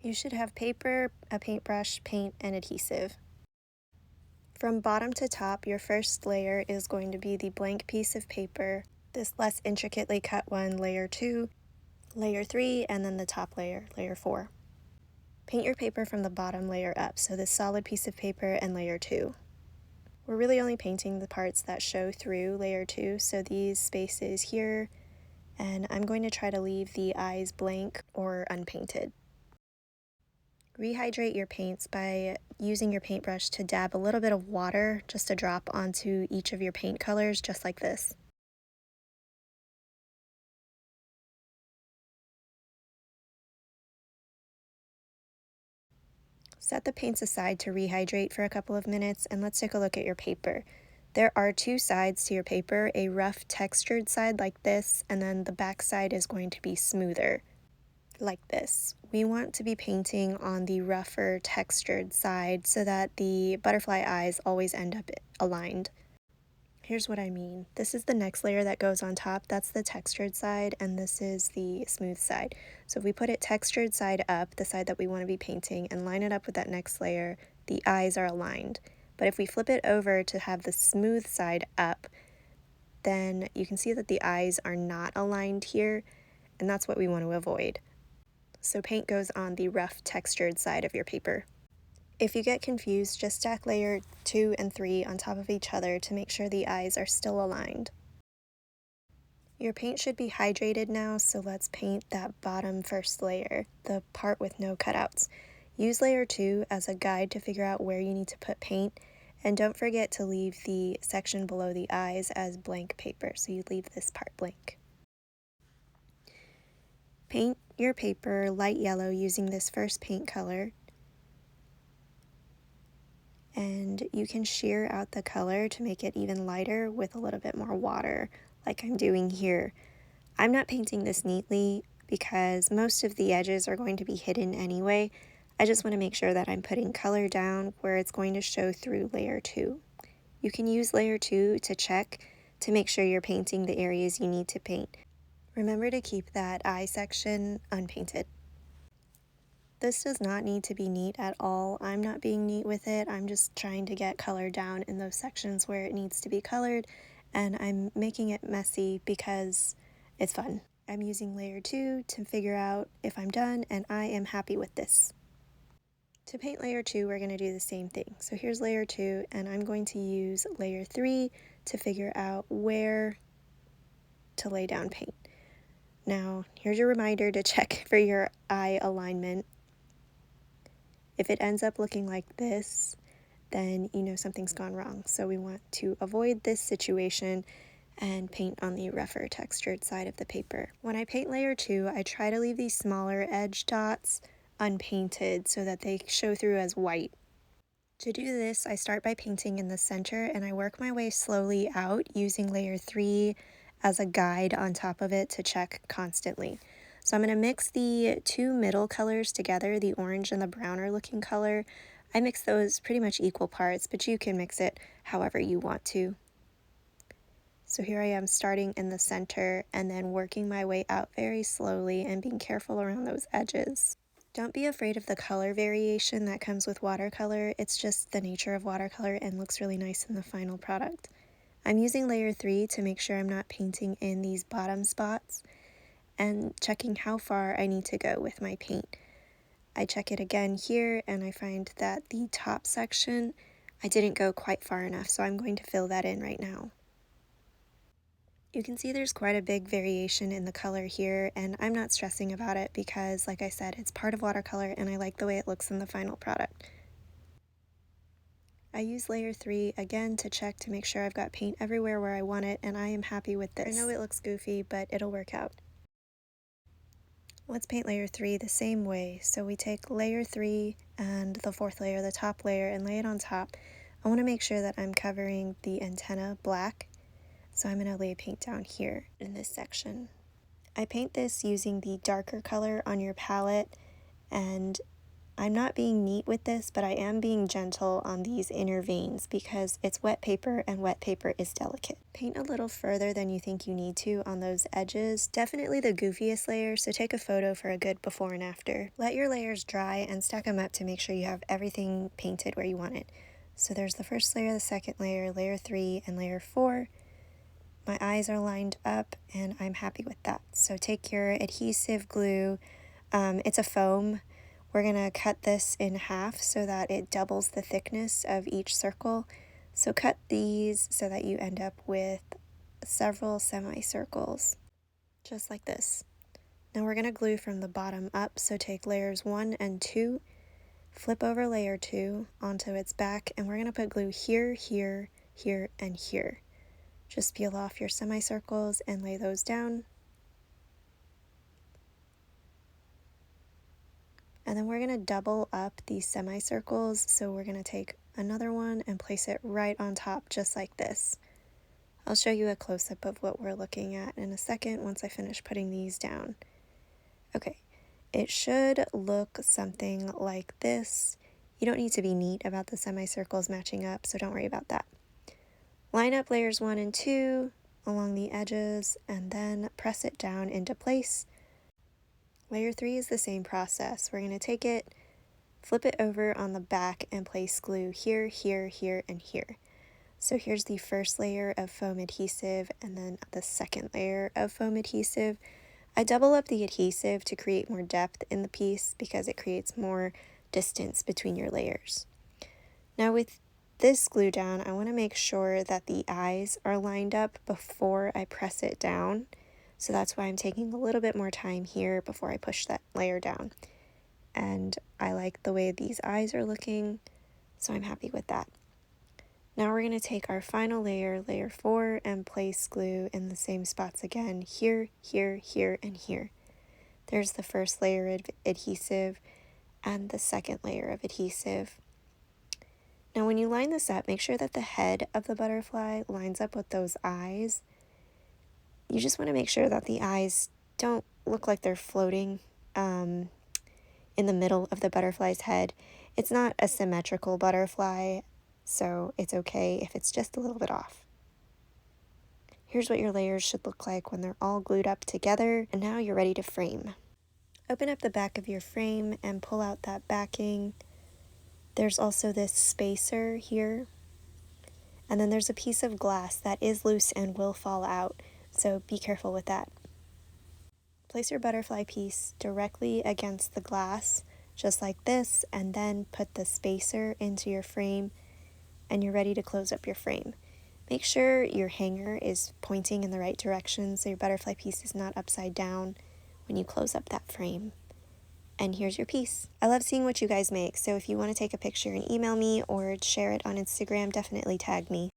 You should have paper, a paintbrush, paint, and adhesive. From bottom to top, your first layer is going to be the blank piece of paper, this less intricately cut one, layer 2, layer 3, and then the top layer, layer 4. Paint your paper from the bottom layer up, so this solid piece of paper and layer 2. We're really only painting the parts that show through layer 2, so these spaces here, and I'm going to try to leave the eyes blank or unpainted. Rehydrate your paints by using your paintbrush to dab a little bit of water, just a drop, onto each of your paint colors, just like this. Set the paints aside to rehydrate for a couple of minutes, and let's take a look at your paper. There are two sides to your paper, a rough textured side like this, and then the back side is going to be smoother, like this. We want to be painting on the rougher textured side so that the butterfly eyes always end up aligned. Here's what I mean. This is the next layer that goes on top. That's the textured side, and this is the smooth side. So if we put it textured side up, the side that we want to be painting, and line it up with that next layer, the eyes are aligned. But if we flip it over to have the smooth side up, then you can see that the eyes are not aligned here, and that's what we want to avoid. So paint goes on the rough textured side of your paper. If you get confused, just stack layer 2 and 3 on top of each other to make sure the eyes are still aligned. Your paint should be hydrated now, so let's paint that bottom first layer, the part with no cutouts. Use layer 2 as a guide to figure out where you need to put paint, and don't forget to leave the section below the eyes as blank paper, so you leave this part blank. Paint your paper light yellow using this first paint color, and you can shear out the color to make it even lighter with a little bit more water, like I'm doing here. I'm not painting this neatly because most of the edges are going to be hidden anyway. I just want to make sure that I'm putting color down where it's going to show through layer 2. You can use layer 2 to check to make sure you're painting the areas you need to paint. Remember to keep that eye section unpainted. This does not need to be neat at all. I'm not being neat with it. I'm just trying to get color down in those sections where it needs to be colored, and I'm making it messy because it's fun. I'm using layer 2 to figure out if I'm done, and I am happy with this. To paint layer 2, we're going to do the same thing. So here's layer 2, and I'm going to use layer 3 to figure out where to lay down paint. Now, here's your reminder to check for your eye alignment. If it ends up looking like this, then you know something's gone wrong. So we want to avoid this situation and paint on the rougher textured side of the paper. When I paint layer 2, I try to leave these smaller edge dots unpainted so that they show through as white. To do this, I start by painting in the center and I work my way slowly out using layer 3 as a guide on top of it to check constantly. So I'm going to mix the two middle colors together, the orange and the browner looking color. I mix those pretty much equal parts, but you can mix it however you want to. So here I am starting in the center and then working my way out very slowly and being careful around those edges. Don't be afraid of the color variation that comes with watercolor. It's just the nature of watercolor and looks really nice in the final product. I'm using layer 3 to make sure I'm not painting in these bottom spots and checking how far I need to go with my paint. I check it again here and I find that the top section I didn't go quite far enough, so I'm going to fill that in right now. You can see there's quite a big variation in the color here, and I'm not stressing about it because, like I said, it's part of watercolor and I like the way it looks in the final product. I use layer 3 again to check to make sure I've got paint everywhere where I want it, and I am happy with this. I know it looks goofy, but it'll work out. Let's paint layer 3 the same way. So we take layer 3 and the fourth layer, the top layer, and lay it on top. I want to make sure that I'm covering the antenna black, so I'm going to lay paint down here in this section. I paint this using the darker color on your palette, and I'm not being neat with this, but I am being gentle on these inner veins because it's wet paper and wet paper is delicate. Paint a little further than you think you need to on those edges, definitely the goofiest layer, so take a photo for a good before and after. Let your layers dry and stack them up to make sure you have everything painted where you want it. So there's the first layer, the second layer, layer 3, and layer 4. My eyes are lined up and I'm happy with that. So take your adhesive glue, it's a foam. We're gonna cut this in half so that it doubles the thickness of each circle. So cut these so that you end up with several semicircles, just like this. Now we're gonna glue from the bottom up, so take layers 1 and 2, flip over layer 2 onto its back, and we're gonna put glue here, here, here, and here. Just peel off your semicircles and lay those down. And then we're going to double up these semicircles, so we're going to take another one and place it right on top just like this. I'll show you a close-up of what we're looking at in a second once I finish putting these down. Okay, it should look something like this. You don't need to be neat about the semicircles matching up, so don't worry about that. Line up layers 1 and 2 along the edges and then press it down into place. Layer 3 is the same process. We're going to take it, flip it over on the back, and place glue here, here, here, and here. So here's the first layer of foam adhesive and then the second layer of foam adhesive. I double up the adhesive to create more depth in the piece because it creates more distance between your layers. Now with this glue down, I want to make sure that the eyes are lined up before I press it down. So that's why I'm taking a little bit more time here before I push that layer down. And I like the way these eyes are looking, so I'm happy with that. Now we're going to take our final layer, layer 4, and place glue in the same spots again, here, here, here, and here. There's the first layer of adhesive and the second layer of adhesive. Now when you line this up, make sure that the head of the butterfly lines up with those eyes. You just want to make sure that the eyes don't look like they're floating in the middle of the butterfly's head. It's not a symmetrical butterfly, so it's okay if it's just a little bit off. Here's what your layers should look like when they're all glued up together, and now you're ready to frame. Open up the back of your frame and pull out that backing. There's also this spacer here, and then there's a piece of glass that is loose and will fall out, so be careful with that. Place your butterfly piece directly against the glass, just like this, and then put the spacer into your frame, and you're ready to close up your frame. Make sure your hanger is pointing in the right direction so your butterfly piece is not upside down when you close up that frame. And here's your piece. I love seeing what you guys make, so if you want to take a picture and email me or share it on Instagram, definitely tag me.